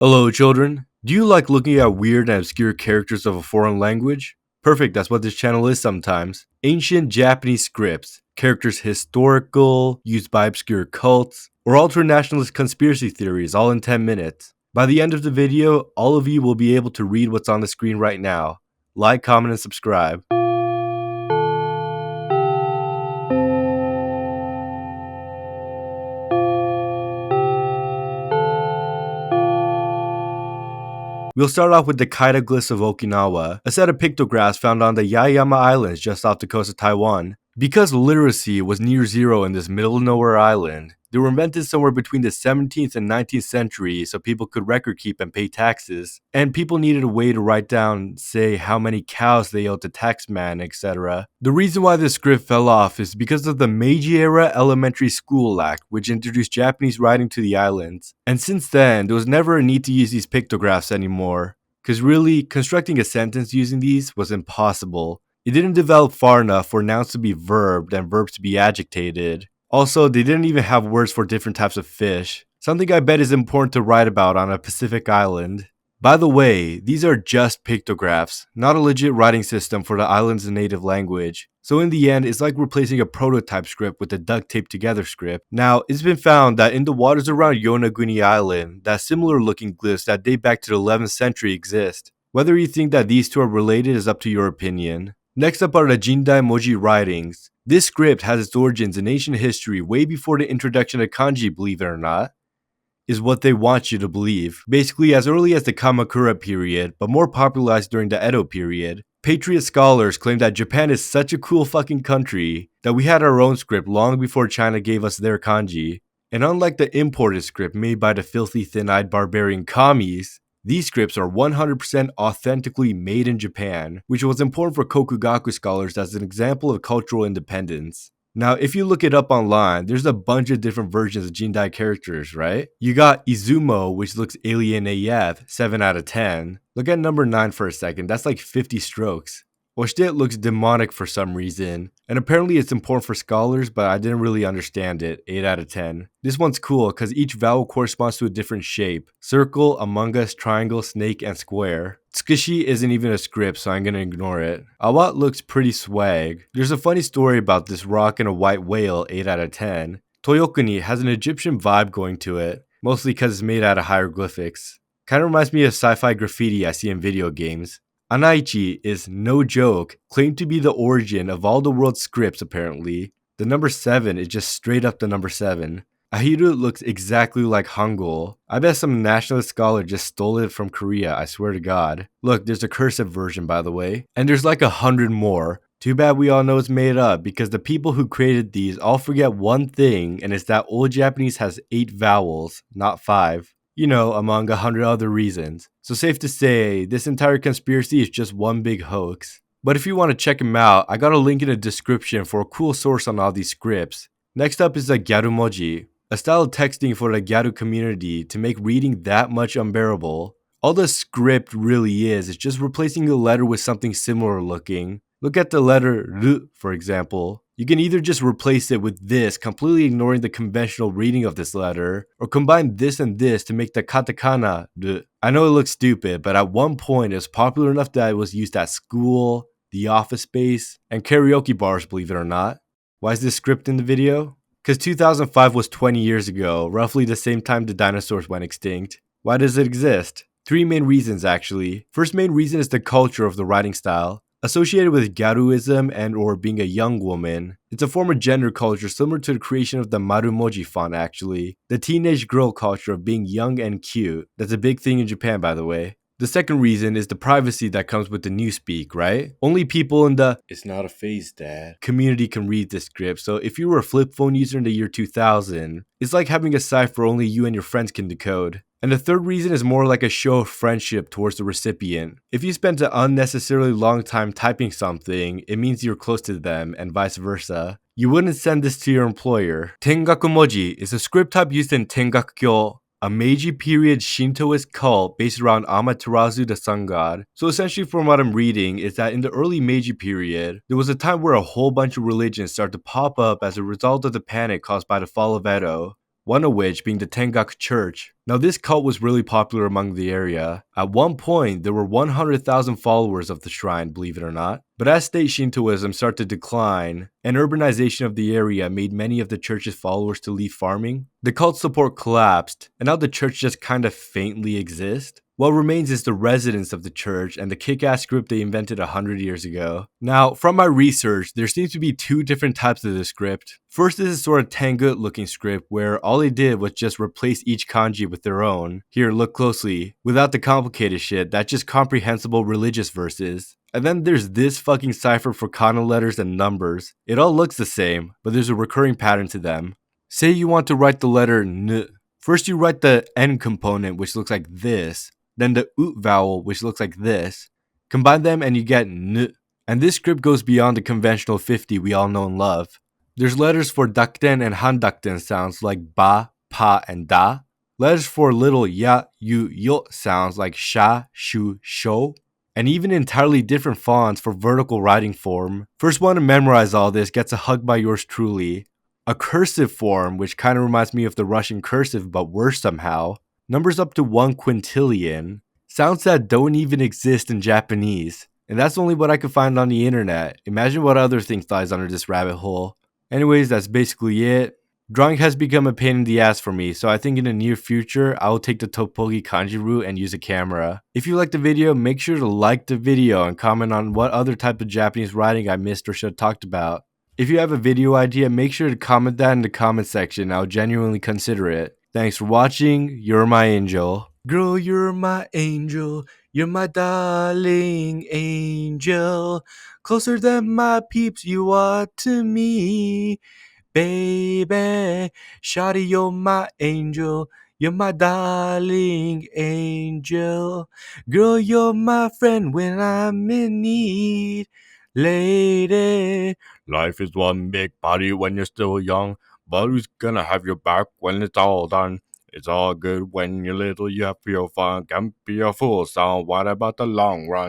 Hello, children. Do you like looking at weird and obscure characters of a foreign language? Perfect, that's what this channel is sometimes. Ancient Japanese scripts, characters historical, used by obscure cults, or ultra-nationalist conspiracy theories all in 10 minutes. By the end of the video, all of you will be able to read what's on the screen right now. Like, comment, and subscribe. We'll start off with the Kaidoga of Okinawa, a set of pictographs found on the Yaeyama Islands just off the coast of Taiwan. Because literacy was near zero in this middle of nowhere island, they were invented somewhere between the 17th and 19th century so people could record keep and pay taxes, and people needed a way to write down, say, how many cows they owed the taxman, etc. The reason why this script fell off is because of the Meiji-era Elementary School Act, which introduced Japanese writing to the islands, and since then, there was never a need to use these pictographs anymore, because really, constructing a sentence using these was impossible. It didn't develop far enough for nouns to be verbed and verbs to be adjectivated. Also, they didn't even have words for different types of fish, something I bet is important to write about on a Pacific island. By the way, these are just pictographs, not a legit writing system for the island's native language. So in the end, it's like replacing a prototype script with a duct taped together script. Now, it's been found that in the waters around Yonaguni Island, that similar looking glyphs that date back to the 11th century exist. Whether you think that these two are related is up to your opinion. Next up are the Jindai Moji writings. This script has its origins in ancient history way before the introduction of kanji, believe it or not, is what they want you to believe. Basically as early as the Kamakura period, but more popularized during the Edo period. Patriot scholars claim that Japan is such a cool fucking country that we had our own script long before China gave us their kanji. And unlike the imported script made by the filthy thin-eyed barbarian commies, these scripts are 100% authentically made in Japan, which was important for Kokugaku scholars as an example of cultural independence. Now, if you look it up online, there's a bunch of different versions of Jindai characters, right? You got Izumo, which looks alien AF, 7 out of 10. Look at number 9 for a second, that's like 50 strokes. Oshite looks demonic for some reason, and apparently it's important for scholars, but I didn't really understand it, 8 out of 10. This one's cool because each vowel corresponds to a different shape. Circle, Among Us, triangle, snake, and square. Tsukushi isn't even a script, so I'm gonna ignore it. Awat looks pretty swag. There's a funny story about this rock and a white whale, 8 out of 10. Toyokuni has an Egyptian vibe going to it, mostly because it's made out of hieroglyphics. Kinda reminds me of sci-fi graffiti I see in video games. Anaichi is, no joke, claimed to be the origin of all the world's scripts apparently. The number 7 is just straight up the number 7. Ahiru looks exactly like Hangul. I bet some nationalist scholar just stole it from Korea, I swear to god. Look, there's a cursive version by the way. And there's like 100 more. Too bad we all know it's made up because the people who created these all forget one thing, and it's that Old Japanese has 8 vowels, not 5. You know, among 100 other reasons. So safe to say, this entire conspiracy is just one big hoax. But if you want to check him out, I got a link in the description for a cool source on all these scripts. Next up is the Gyaru Moji, a style of texting for the Gyaru community to make reading that much unbearable. All the script really is just replacing a letter with something similar looking. Look at the letter R, for example. You can either just replace it with this, completely ignoring the conventional reading of this letter, or combine this and this to make the katakana R. I know it looks stupid, but at one point it was popular enough that it was used at school, the office space, and karaoke bars, believe it or not. Why is this script in the video? Because 2005 was 20 years ago, roughly the same time the dinosaurs went extinct. Why does it exist? 3 main reasons actually. First main reason is the culture of the writing style. Associated with Gyaruism and or being a young woman, it's a form of gender culture similar to the creation of the Marumoji font actually. The teenage girl culture of being young and cute. That's a big thing in Japan by the way. The second reason is the privacy that comes with the newspeak, right? Only people in the "it's not a phase, dad" community can read this script, so if you were a flip phone user in the year 2000, it's like having a cipher only you and your friends can decode. And the third reason is more like a show of friendship towards the recipient. If you spent an unnecessarily long time typing something, it means you're close to them, and vice versa. You wouldn't send this to your employer. Tengakumoji is a script type used in Tengakukyo, a Meiji period Shintoist cult based around Amaterasu, the sun god. So essentially from what I'm reading is that in the early Meiji period, there was a time where a whole bunch of religions started to pop up as a result of the panic caused by the fall of Edo. one of which being the Tengaku Church. Now this cult was really popular among the area. At one point, there were 100,000 followers of the shrine, believe it or not. But as state Shintoism started to decline, and urbanization of the area made many of the church's followers to leave farming, the cult's support collapsed, and now the church just kind of faintly exists. What remains is the residents of the church and the kick-ass script they invented 100 years ago. Now, from my research, there seems to be two different types of this script. First is a sort of Tengu looking script where all they did was just replace each kanji with their own. Here, look closely. Without the complicated shit, that's just comprehensible religious verses. And then there's this fucking cipher for kana letters and numbers. It all looks the same, but there's a recurring pattern to them. Say you want to write the letter N. First you write the N component, which looks like this. Then the ut vowel, which looks like this. Combine them and you get N. And this script goes beyond the conventional 50 we all know and love. There's letters for dakten and handakten sounds like ba, pa, and da. Letters for little ya, yu, yo sounds like sha, shu, sho. And even entirely different fonts for vertical writing form. First one to memorize all this gets a hug by yours truly. A cursive form, which kind of reminds me of the Russian cursive but worse somehow. Numbers up to 1 quintillion. Sounds that don't even exist in Japanese. And that's only what I could find on the internet. Imagine what other things lies under this rabbit hole. Anyways, that's basically it. Drawing has become a pain in the ass for me, so I think in the near future, I will take the Toppogi kanji route and use a camera. If you liked the video, make sure to like the video and comment on what other type of Japanese writing I missed or should have talked about. If you have a video idea, make sure to comment that in the comment section. I'll genuinely consider it. Thanks for watching. You're my angel. Girl, you're my angel. You're my darling angel. Closer than my peeps you are to me. Baby, shawty, you're my angel. You're my darling angel. Girl, you're my friend when I'm in need. Lady, life is one big party when you're still young, but who's gonna have your back when it's all done? It's all good when you're little, you have your fun, can't be a fool, so what about the long run?